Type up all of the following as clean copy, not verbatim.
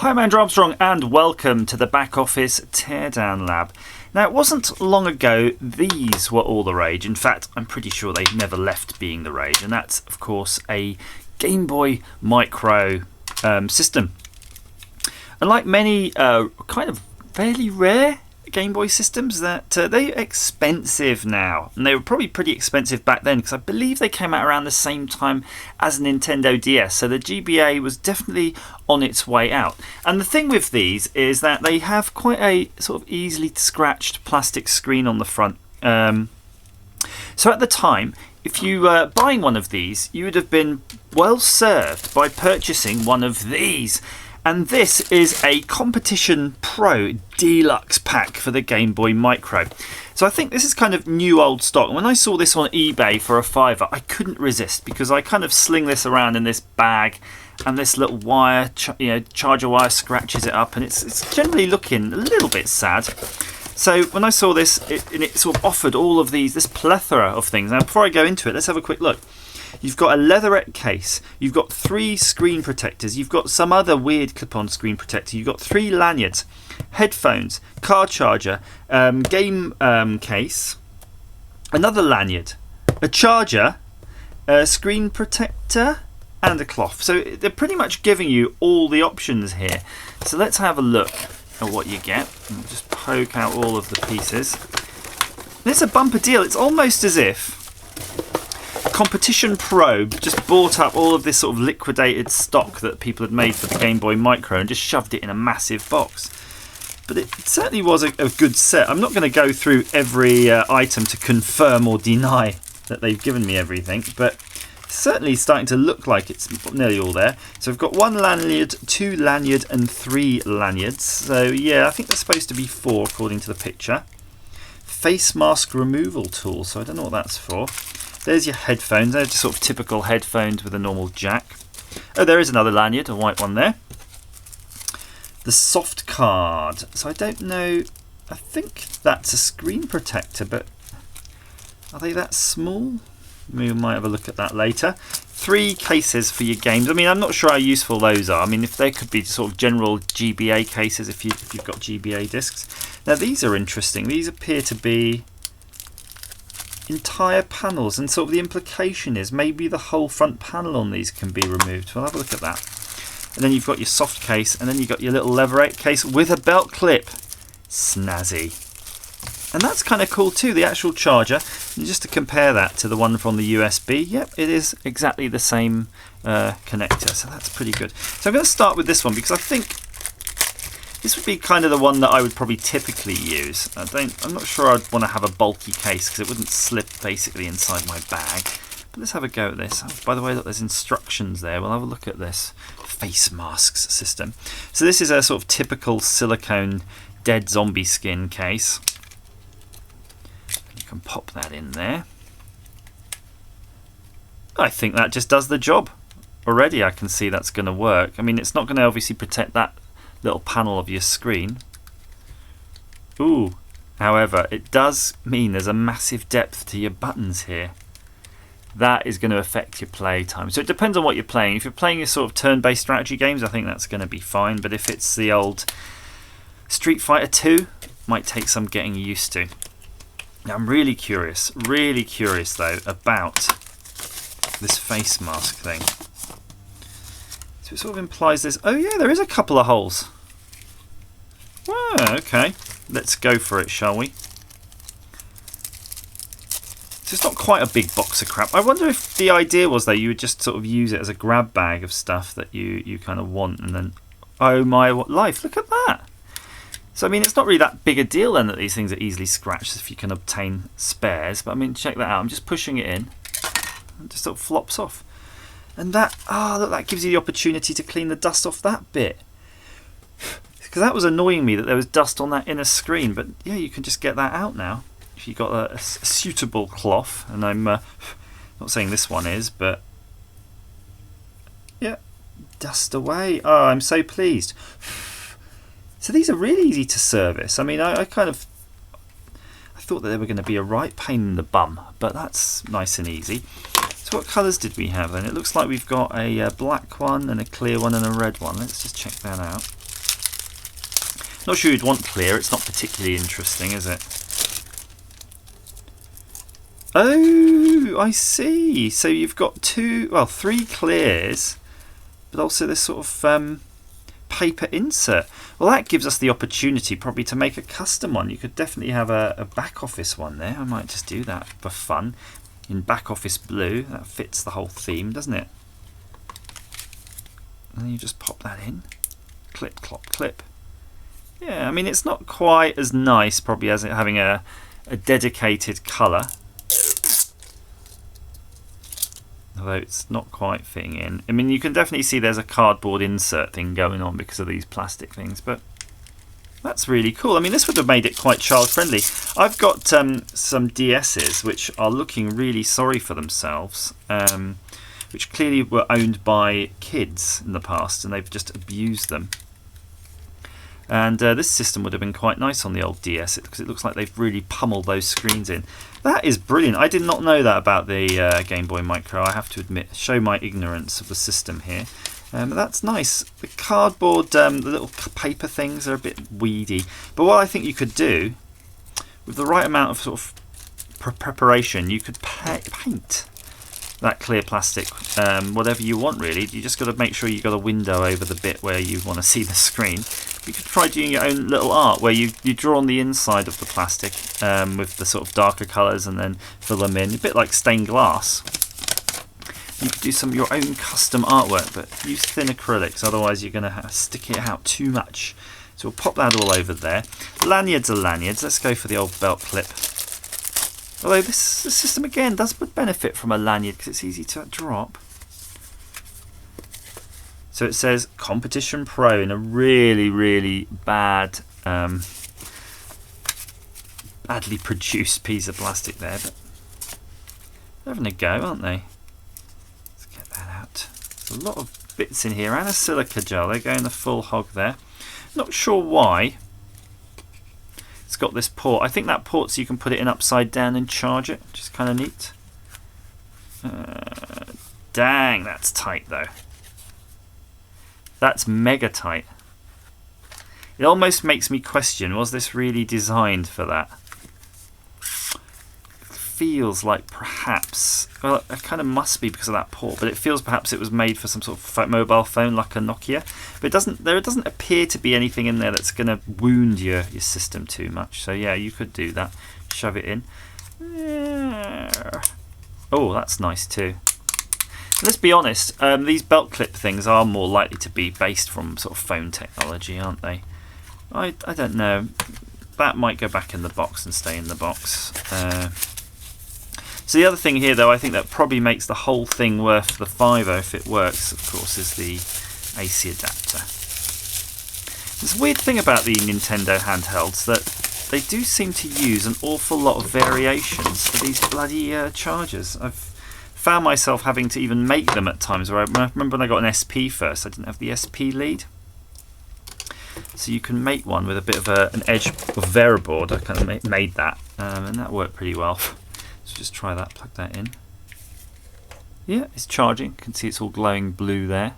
Hi, I'm Andrew Armstrong and welcome to the Back Office Teardown Lab. Now, it wasn't long ago these were all the rage. In fact, I'm pretty sure they've never left being the rage, and that's, of course, a Gameboy Micro system. Unlike many kind of fairly rare Game Boy systems, that they're expensive now, and they were probably pretty expensive back then because I believe they came out around the same time as Nintendo DS, so the GBA was definitely on its way out. And the thing with these is that they have quite a sort of easily scratched plastic screen on the front. So at the time, if you were buying one of these, you would have been well served by purchasing one of these. And this is a Competition Pro Deluxe pack for the Game Boy Micro. So I think this is kind of new old stock. When I saw this on eBay for a £5, I couldn't resist because I kind of sling this around in this bag, and this little wire, charger wire, scratches it up, and it's generally looking a little bit sad. So when I saw this, it sort of offered all of this plethora of things. Now, before I go into it, let's have a quick look. You've got a leatherette case, you've got 3 screen protectors, you've got some other weird clip-on screen protector, you've got 3 lanyards, headphones, car charger, game case, another lanyard, a charger, a screen protector, and a cloth. So they're pretty much giving you all the options here. So let's have a look at what you get. I'll just poke out all of the pieces. And it's a bumper deal. It's almost as if Competition Pro just bought up all of this sort of liquidated stock that people had made for the Game Boy Micro and just shoved it in a massive box. But it certainly was a good set. I'm not going to go through every item to confirm or deny that they've given me everything, but it's certainly starting to look like it's nearly all there. So I've got 1 lanyard, 2 lanyard and 3 lanyards. So yeah, I think there's supposed to be 4 according to the picture. Face mask removal tool, so I don't know what that's for. There's your headphones. They're just sort of typical headphones with a normal jack. Oh, there is another lanyard, a white one there. The soft card. So I don't know. I think that's a screen protector, but are they that small? We might have a look at that later. 3 cases for your games. I mean, I'm not sure how useful those are. I mean, if they could be sort of general GBA cases if you've got GBA discs. Now, these are interesting. These appear to be entire panels, and sort of the implication is maybe the whole front panel on these can be removed. We'll have a look at that. And then you've got your soft case, and then you've got your little leatherette case with a belt clip. Snazzy. And that's kind of cool too, the actual charger. And just to compare that to the one from the USB, yep, it is exactly the same connector, so that's pretty good. So I'm going to start with this one because I think this would be kind of the one that I would probably typically use. I'm not sure I'd want to have a bulky case because it wouldn't slip basically inside my bag. But let's have a go at this. Oh, by the way, look, there's instructions there. We'll have a look at this face masks system. So this is a sort of typical silicone dead zombie skin case. You can pop that in there. I think that just does the job. Already I can see that's going to work. I mean, it's not going to obviously protect that little panel of your screen. Ooh, however, it does mean there's a massive depth to your buttons here. That is going to affect your play time. So it depends on what you're playing. If you're playing your sort of turn-based strategy games, I think that's going to be fine. But if it's the old Street Fighter 2, might take some getting used to. Now, I'm really curious though about this face mask thing. So it sort of implies this. Oh yeah, there is a couple of holes. Oh, okay. Let's go for it, shall we? So it's not quite a big box of crap. I wonder if the idea was that you would just sort of use it as a grab bag of stuff that you kind of want, and then, oh my life, look at that. So I mean, it's not really that big a deal then that these things are easily scratched if you can obtain spares. But I mean, check that out. I'm just pushing it in. It just sort of flops off. And that, look, that gives you the opportunity to clean the dust off that bit. Because that was annoying me that there was dust on that inner screen. But yeah, you can just get that out now if you've got a suitable cloth. And I'm not saying this one is, but yeah, dust away. Oh, I'm so pleased. So these are really easy to service. I mean, I thought that they were going to be a right pain in the bum, but that's nice and easy. So what colours did we have then? It looks like we've got a black one and a clear one and a red one. Let's just check that out. Not sure you'd want clear, it's not particularly interesting, is it? Oh, I see. So you've got three clears, but also this sort of paper insert. Well, that gives us the opportunity probably to make a custom one. You could definitely have a back office one there. I might just do that for fun. In back office blue, that fits the whole theme, doesn't it? And then you just pop that in. Clip, clop, clip. Yeah, I mean, it's not quite as nice probably as it having a dedicated colour. Although it's not quite fitting in. I mean, you can definitely see there's a cardboard insert thing going on because of these plastic things, but that's really cool. I mean, this would have made it quite child friendly. I've got some DSs which are looking really sorry for themselves, which clearly were owned by kids in the past and they've just abused them. And this system would have been quite nice on the old DS because it looks like they've really pummeled those screens in. That is brilliant. I did not know that about the Game Boy Micro, I have to admit. Show my ignorance of the system here. But that's nice. The cardboard, the little paper things are a bit weedy. But what I think you could do, with the right amount of sort of preparation, you could paint that clear plastic whatever you want, really. You just got to make sure you've got a window over the bit where you want to see the screen. You could try doing your own little art where you draw on the inside of the plastic with the sort of darker colours and then fill them in, a bit like stained glass. You could do some of your own custom artwork, but use thin acrylics, otherwise you're going to stick it out too much. So we'll pop that all over there. Lanyards are lanyards. Let's go for the old belt clip. Although this system again does benefit from a lanyard because it's easy to drop. So it says Competition Pro in a really, really badly produced piece of plastic there, but they're having a go, aren't they? Let's get that out. There's a lot of bits in here and a silica gel. They're going the full hog there. Not sure why. It's got this port. I think that port so you can put it in upside down and charge it, which is kind of neat. Dang, that's tight though. That's mega tight. It almost makes me question, was this really designed for that? It feels like perhaps, well, it kind of must be because of that port, but it feels perhaps it was made for some sort of mobile phone like a Nokia. But it doesn't appear to be anything in there that's going to wound your system too much. So yeah, you could do that. Shove it in. Oh, that's nice too. Let's be honest, these belt clip things are more likely to be based from sort of phone technology, aren't they? I don't know. That might go back in the box and stay in the box. So the other thing here, though, I think that probably makes the whole thing worth the €5 if it works, of course, is the AC adapter. There's a weird thing about the Nintendo handhelds that they do seem to use an awful lot of variations for these bloody chargers. I've found myself having to even make them at times. Where I remember when I got an SP first, I didn't have the SP lead. So you can make one with a bit of an edge of Veriboard. I kind of made that, and that worked pretty well. So just try that, plug that in. Yeah, it's charging. You can see it's all glowing blue there.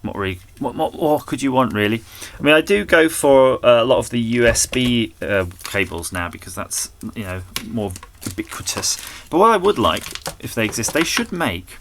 What more could you want, really? I mean, I do go for a lot of the USB cables now because that's, you know, more ubiquitous. But what I would like, if they exist, they should make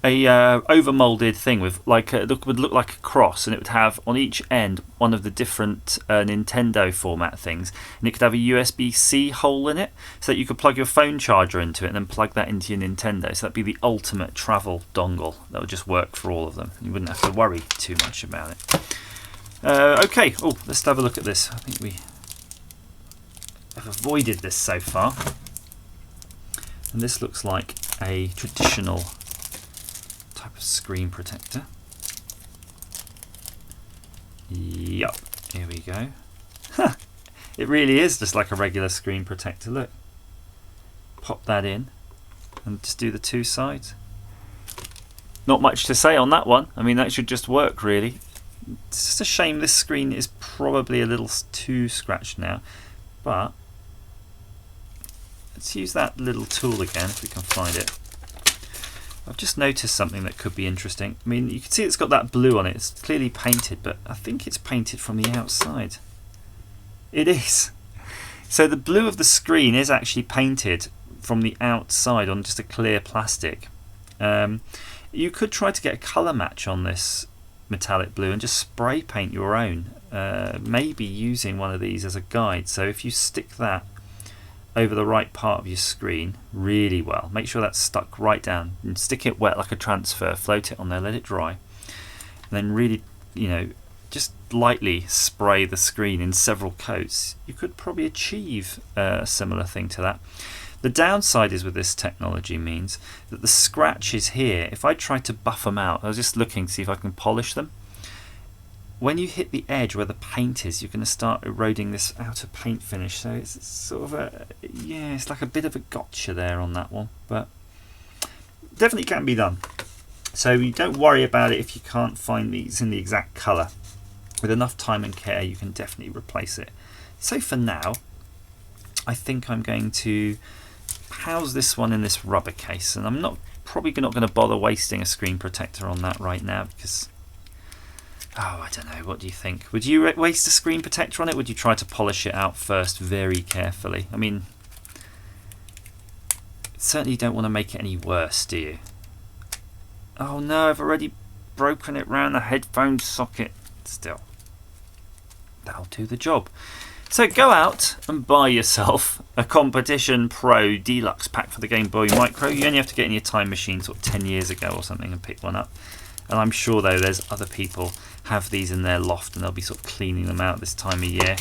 a overmolded thing with like would look like a cross, and it would have on each end one of the different Nintendo format things, and it could have a USB-C hole in it, so that you could plug your phone charger into it and then plug that into your Nintendo. So that'd be the ultimate travel dongle that would just work for all of them. You wouldn't have to worry too much about it. Okay, let's have a look at this. I think we have avoided this so far, and this looks like a traditional type of screen protector. Yup, here we go. It really is just like a regular screen protector. Look, pop that in and just do the two sides. Not much to say on that one. I mean, that should just work, really. It's just a shame this screen is probably a little too scratched now, but let's use that little tool again if we can find it. I've just noticed something that could be interesting. I mean, you can see it's got that blue on it. It's clearly painted, but I think it's painted from the outside. It is. So the blue of the screen is actually painted from the outside on just a clear plastic. You could try to get a colour match on this metallic blue and just spray paint your own, maybe using one of these as a guide. So if you stick that over the right part of your screen really well, make sure that's stuck right down, and stick it wet like a transfer, float it on there, let it dry, and then really, just lightly spray the screen in several coats. You could probably achieve a similar thing to that. The downside is with this technology means that the scratches here, if I try to buff them out, I was just looking to see if I can polish them. When you hit the edge where the paint is, you're going to start eroding this outer paint finish. So it's sort of it's like a bit of a gotcha there on that one, but definitely can be done. So you don't worry about it if you can't find these in the exact colour. With enough time and care, you can definitely replace it. So for now, I think I'm going to house this one in this rubber case, and I'm probably not going to bother wasting a screen protector on that right now because, I don't know, what do you think? Would you waste a screen protector on it? Would you try to polish it out first very carefully? I mean, certainly you don't want to make it any worse, do you? Oh no, I've already broken it round the headphone socket. Still, that'll do the job. So go out and buy yourself a Competition Pro Deluxe pack for the Game Boy Micro. You only have to get in your time machine sort of 10 years ago or something and pick one up. And I'm sure though there's other people have these in their loft and they'll be sort of cleaning them out this time of year,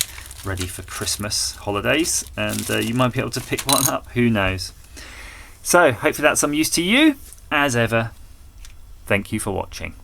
ready for Christmas holidays, and you might be able to pick one up, who knows. So hopefully that's some use to you. As ever, thank you for watching.